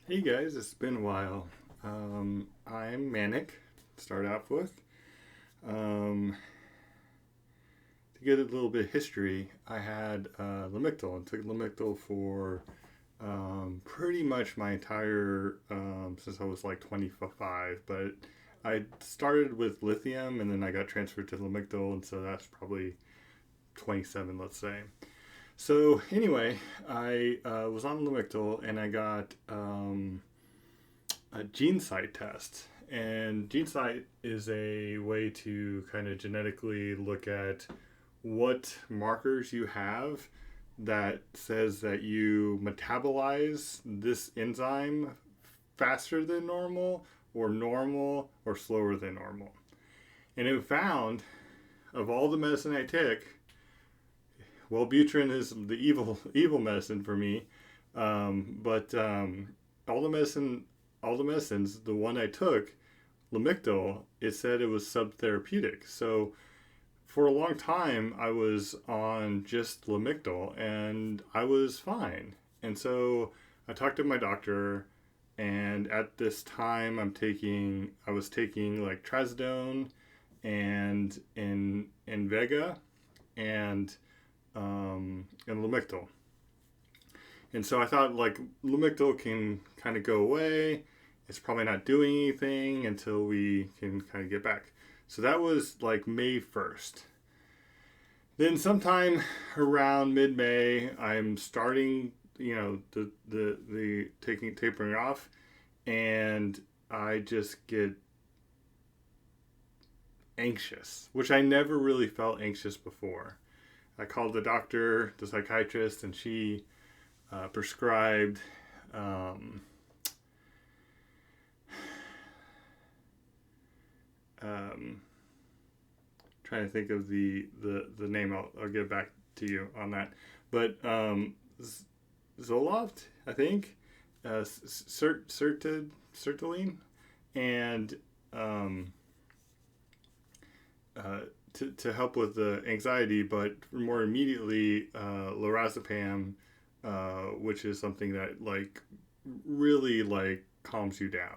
Hey guys, it's been a while. I'm Manic, to start off with. Um, to get a little bit of history, I had Lamictal and took Lamictal for pretty much my entire, since I was like 25, but I started with lithium and then I got transferred to Lamictal, and so that's probably 27, let's say. So anyway, I was on Lamictal and I got a gene site test. And gene site is a way to kind of genetically look at what markers you have that says that you metabolize this enzyme faster than normal or slower than normal. And it found of all the medicine I take, Wellbutrin is the evil medicine for me. But all the medicine, all the medicines, the one I took, Lamictal, it said it was subtherapeutic. So for a long time, I was on just Lamictal, and I was fine. And so I talked to my doctor, and at this time, I was taking like Trazodone and in Invega and and Lamictal. And so I thought like Lamictal can kind of go away. It's probably not doing anything until we can kind of get back. So that was like May 1st. Then sometime around mid-May, I'm starting, the taking tapering off, and I just get anxious, which I never really felt anxious before. I called the doctor, the psychiatrist, and she prescribed um, trying to think of the name. I'll get back to you on that. But Zoloft, I think, Sertraline, and um, uh, to help with the anxiety, but more immediately, Lorazepam, which is something that like really like calms you down.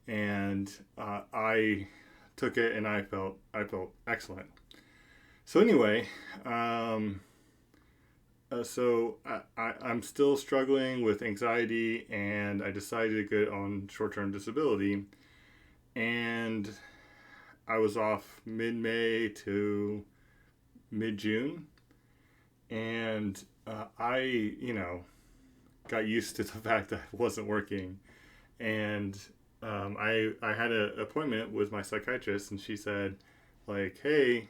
And I took it, and I felt excellent. So anyway, I'm still struggling with anxiety, and I decided to go on short-term disability, and I was off mid-May to mid-June, and I, got used to the fact that it wasn't working, and I had an appointment with my psychiatrist, and she said, like, hey,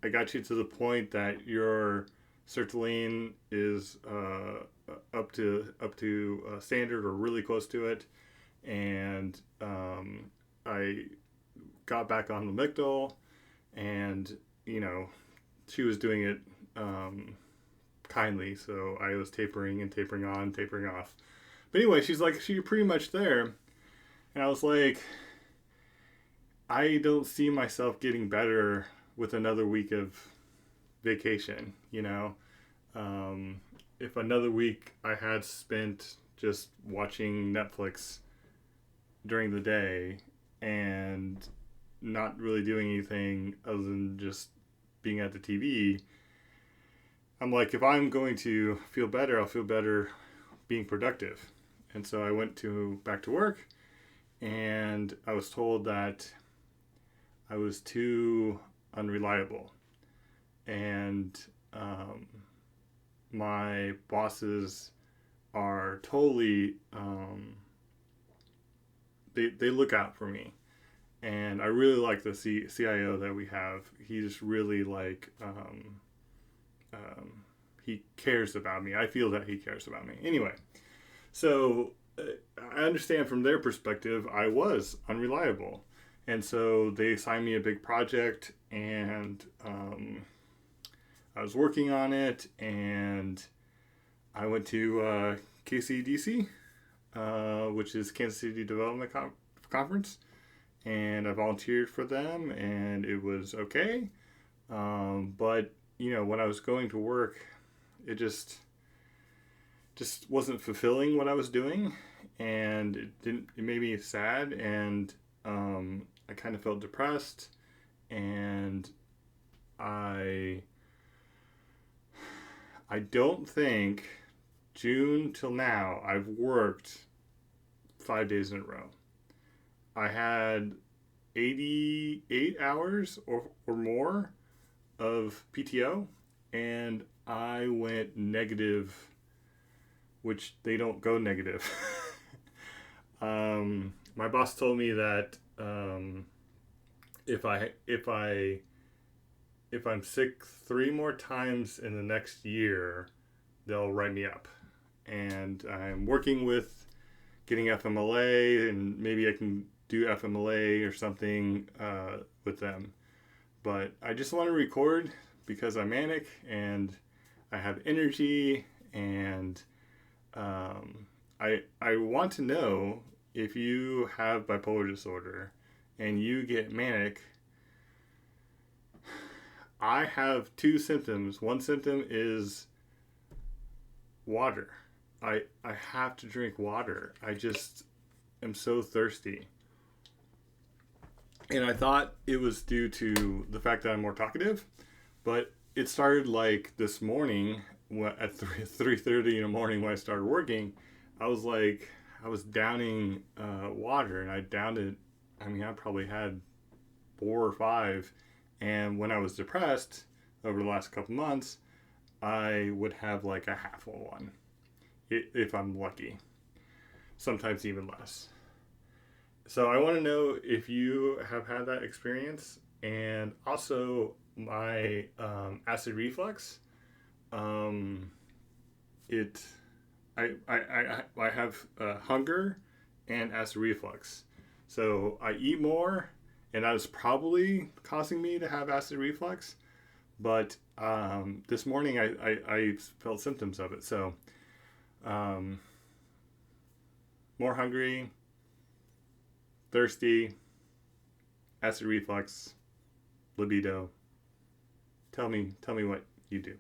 I got you to the point that your sertraline is up to standard or really close to it, and I got back on the Lamictal, and she was doing it kindly, so I was tapering and tapering on, tapering off. But anyway, she's like, you're pretty much there, and I was like, I don't see myself getting better with another week of vacation. Um, if another week I had spent just watching Netflix during the day and not really doing anything other than just being at the TV, I'm like, if I'm going to feel better, I'll feel better being productive. And so I went back to work, and I was told that I was too unreliable, and my bosses are totally they look out for me, and I really like the CIO that we have. He's really like he cares about me. I feel that he cares about me. Anyway, so I understand from their perspective, I was unreliable. And so they assigned me a big project, and I was working on it, and I went to KCDC, which is Kansas City Development Conference, and I volunteered for them, and it was okay. But when I was going to work, it just just wasn't fulfilling what I was doing, and it made me sad, and I kind of felt depressed, and I I don't think June till now I've worked 5 days in a row. I had 88 hours or more of PTO, and I went negative, which they don't go negative. My boss told me that if I'm sick 3 more times in the next year, they'll write me up. And I'm working with getting FMLA, and maybe I can do FMLA or something with them. But I just want to record because I'm manic and I have energy, and I want to know if you have bipolar disorder and you get manic. I have 2 symptoms. One symptom is water. I have to drink water. I just am so thirsty. And I thought it was due to the fact that I'm more talkative, but it started like this morning at 3:30 in the morning when I started working. I was downing water, and I downed it. I mean, I probably had 4 or 5. And when I was depressed over the last couple months, I would have like a half of one, if I'm lucky. Sometimes even less. So I want to know if you have had that experience, and also my acid reflux. It I have hunger and acid reflux. So I eat more, and that is probably causing me to have acid reflux. But this morning I felt symptoms of it. So more hungry, thirsty, acid reflux, libido. Tell me what you do.